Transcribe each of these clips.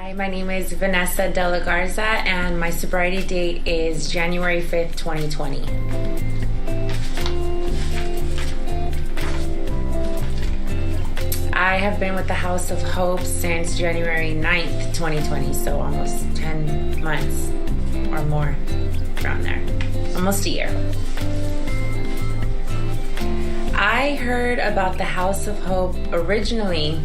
Hi, my name is Vanessa de la Garza, and my sobriety date is January 5th, 2020. I have been with the House of Hope since January 9th, 2020, so almost 10 months or more, around there. Almost a year. I heard about the House of Hope originally.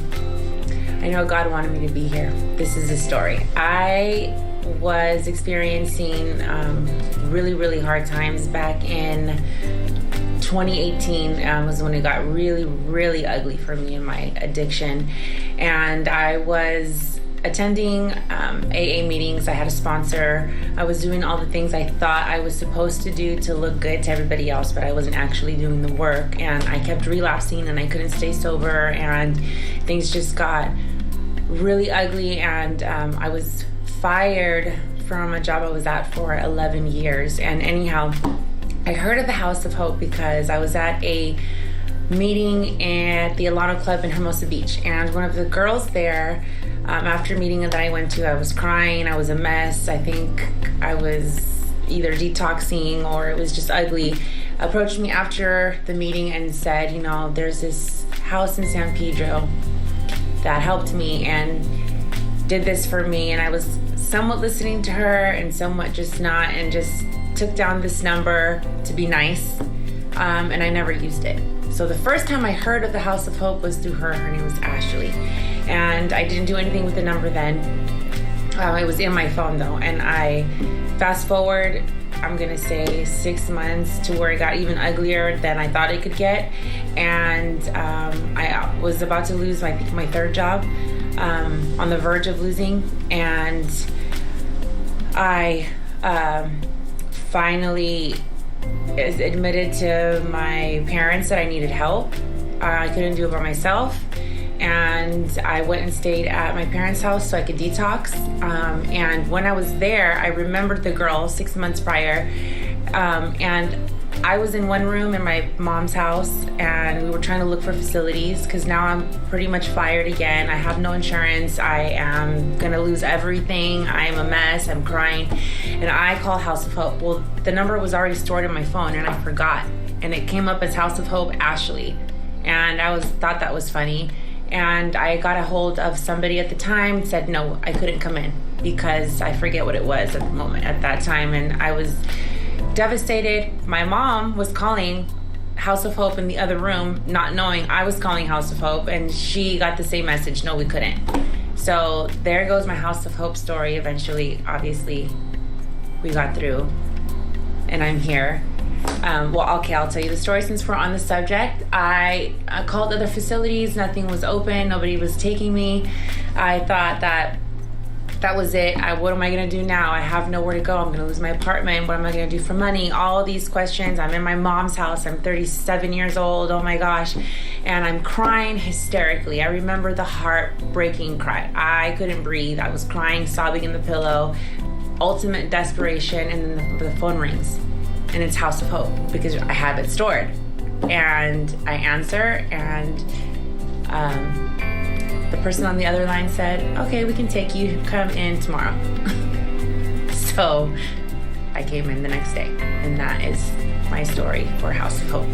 I know God wanted me to be here. This is the story. I was experiencing really hard times back in 2018. Was when it got really ugly for me in my addiction. And I was attending AA meetings. I had a sponsor. I was doing all the things I thought I was supposed to do to look good to everybody else, but I wasn't actually doing the work. And I kept relapsing and I couldn't stay sober, and things just got really ugly. And I was fired from a job I was at for 11 years. And anyhow, I heard of the House of Hope because I was at a meeting at the Alano Club in Hermosa Beach, and one of the girls there, after a meeting that I went to, I was crying, I was a mess, I think I was either detoxing or it was just ugly, approached me after the meeting and said, you know, there's this house in San Pedro that helped me and did this for me. And I was somewhat listening to her and somewhat just not, and just took down this number to be nice, and I never used it. So the first time I heard of the House of Hope was through her. Her name was Ashley, and I didn't do anything with the number then. It was in my phone though, and I fast forward, I'm gonna say 6 months, to where it got even uglier than I thought it could get. And I was about to lose my third job, on the verge of losing, and I finally admitted to my parents that I needed help. I couldn't do it by myself, and I went and stayed at my parents' house so I could detox. And when I was there, I remembered the girl 6 months prior, and I was in one room in my mom's house, and we were trying to look for facilities because now I'm pretty much fired again. I have no insurance. I am gonna lose everything. I am a mess. I'm crying, and I call House of Hope. Well, the number was already stored in my phone, and I forgot, and it came up as House of Hope Ashley, and I thought that was funny. And I got a hold of somebody at the time and said no, I couldn't come in because I forget what it was at that time, and I was devastated. My mom was calling House of Hope in the other room, not knowing I was calling House of Hope, and she got the same message, no, we couldn't. So there goes my House of Hope story. Eventually, obviously, we got through, and I'm here. I'll tell you the story since we're on the subject. I called other facilities, nothing was open, nobody was taking me. I thought that was it. What am I gonna do now? I have nowhere to go. I'm gonna lose my apartment. What am I gonna do for money? All these questions. I'm in my mom's house. I'm 37 years old. Oh my gosh. And I'm crying hysterically. I remember the heartbreaking cry. I couldn't breathe. I was crying, sobbing in the pillow, ultimate desperation. And then the phone rings, and it's House of Hope because I have it stored. And I answer, and the person on the other line said, okay, we can take you, come in tomorrow. So I came in the next day, and that is my story for House of Hope.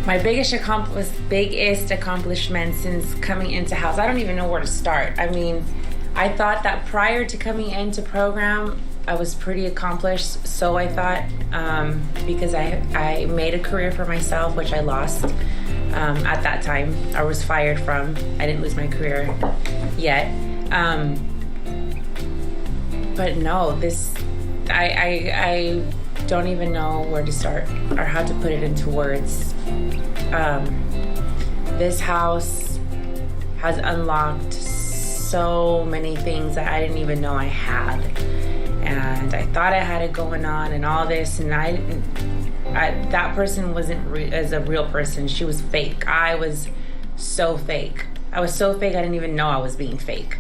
My biggest accomplishment since coming into House, I don't even know where to start. I mean, I thought that prior to coming into program, I was pretty accomplished, so I thought, because I made a career for myself, which I lost. At that time, I was fired from. I didn't lose my career yet. But no, I don't even know where to start or how to put it into words. This house has unlocked so many things that I didn't even know I had. And I thought I had it going on and all this, and that person wasn't as a real person. She was fake. I was so fake. I didn't even know I was being fake.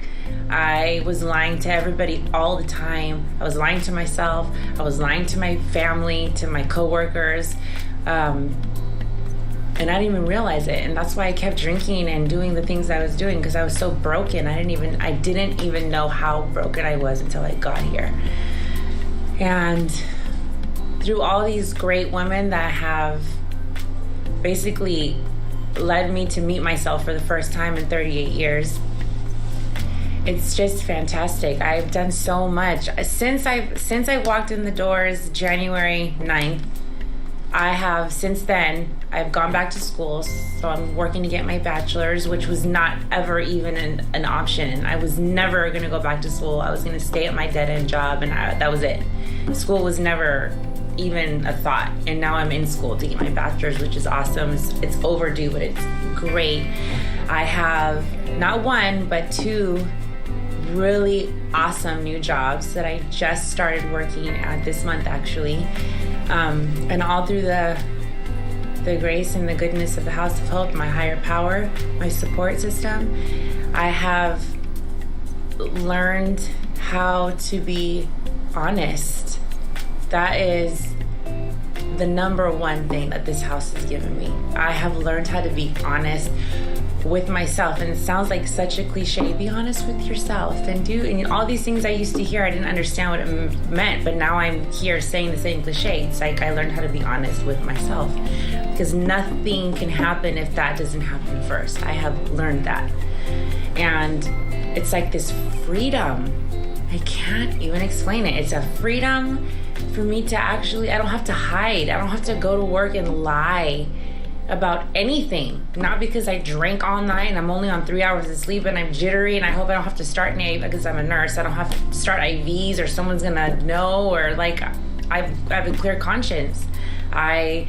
I was lying to everybody all the time. I was lying to myself. I was lying to my family, to my coworkers. And I didn't even realize it. And that's why I kept drinking and doing the things I was doing, because I was so broken. I didn't even know how broken I was until I got here. And through all these great women that have basically led me to meet myself for the first time in 38 years, it's just fantastic. I've done so much. Since I walked in the doors January 9th, since then, I've gone back to school, so I'm working to get my bachelor's, which was not ever even an option. I was never going to go back to school. I was going to stay at my dead-end job, and that was it. School was never even a thought, and now I'm in school to get my bachelor's, which is awesome. It's overdue, but it's great. I have not one, but two really awesome new jobs that I just started working at this month, actually. And all through the grace and the goodness of the House of Hope, my higher power, my support system, I have learned how to be honest. That is the number one thing that this house has given me. I have learned how to be honest with myself, and it sounds like such a cliche. Be honest with yourself and all these things I used to hear. I didn't understand what it meant, but now I'm here saying the same cliche. It's like I learned how to be honest with myself, because nothing can happen if that doesn't happen first. I have learned that, and it's like this freedom. I can't even explain it. It's a freedom for me to actually, I don't have to hide. I don't have to go to work and lie about anything. Not because I drank all night and I'm only on 3 hours of sleep and I'm jittery and I hope I don't have to start because I'm a nurse. I don't have to start IVs or someone's gonna know, or like I have a clear conscience. I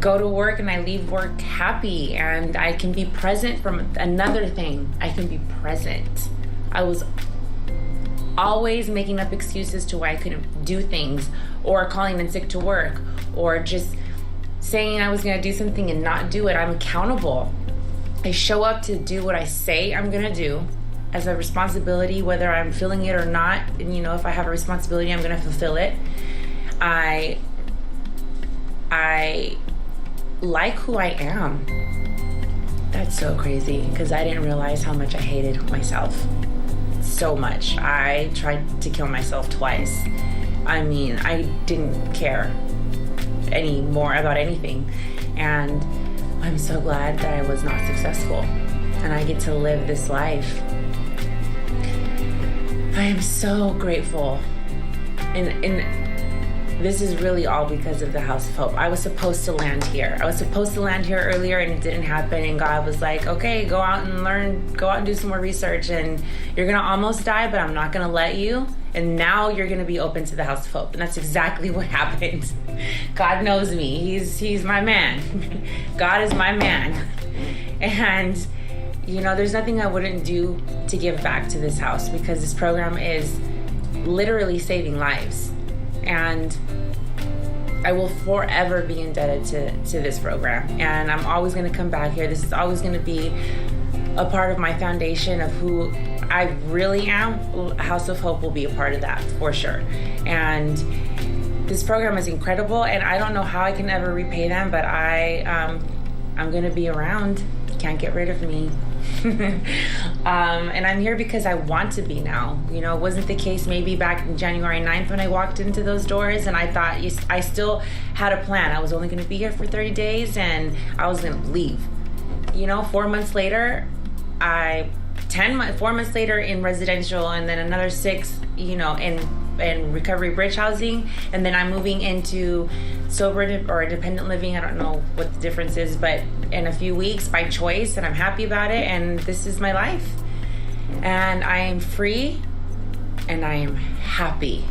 go to work and I leave work happy, and I can be present. From another thing, I can be present. I was always making up excuses to why I couldn't do things, or calling in sick to work, or just saying I was going to do something and not do it. I'm accountable. I show up to do what I say I'm going to do as a responsibility, whether I'm feeling it or not. And if I have a responsibility, I'm going to fulfill it. I like who I am. That's so crazy, because I didn't realize how much I hated myself. So much. I tried to kill myself twice. I mean, I didn't care anymore about anything, and I'm so glad that I was not successful and I get to live this life. I am so grateful, and this is really all because of the House of Hope. I was supposed to land here. Earlier, and it didn't happen, and God was like, okay, go out and learn, go out and do some more research, and you're gonna almost die, but I'm not gonna let you, and now you're gonna be open to the House of Hope. And that's exactly what happened. God knows me. He's my man. God is my man. And there's nothing I wouldn't do to give back to this house, because this program is literally saving lives. And I will forever be indebted to this program. And I'm always going to come back here. This is always going to be a part of my foundation of who I really am. House of Hope will be a part of that for sure. And this program is incredible, and I don't know how I can ever repay them, but I'm going to be around. Can't get rid of me. And I'm here because I want to be now. It wasn't the case maybe back in January 9th when I walked into those doors and I thought I still had a plan. I was only going to be here for 30 days and I was going to leave. 4 months later, 4 months later in residential, and then another 6, in recovery bridge housing, and then I'm moving into sober or independent living. I don't know what the difference is, but in a few weeks by choice, and I'm happy about it, and this is my life. And I am free, and I am happy,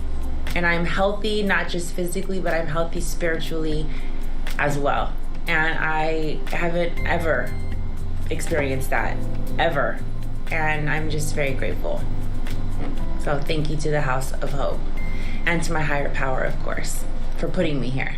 and I'm healthy, not just physically, but I'm healthy spiritually as well. And I haven't ever experienced that, ever. And I'm just very grateful. So thank you to the House of Hope, and to my higher power, of course, for putting me here.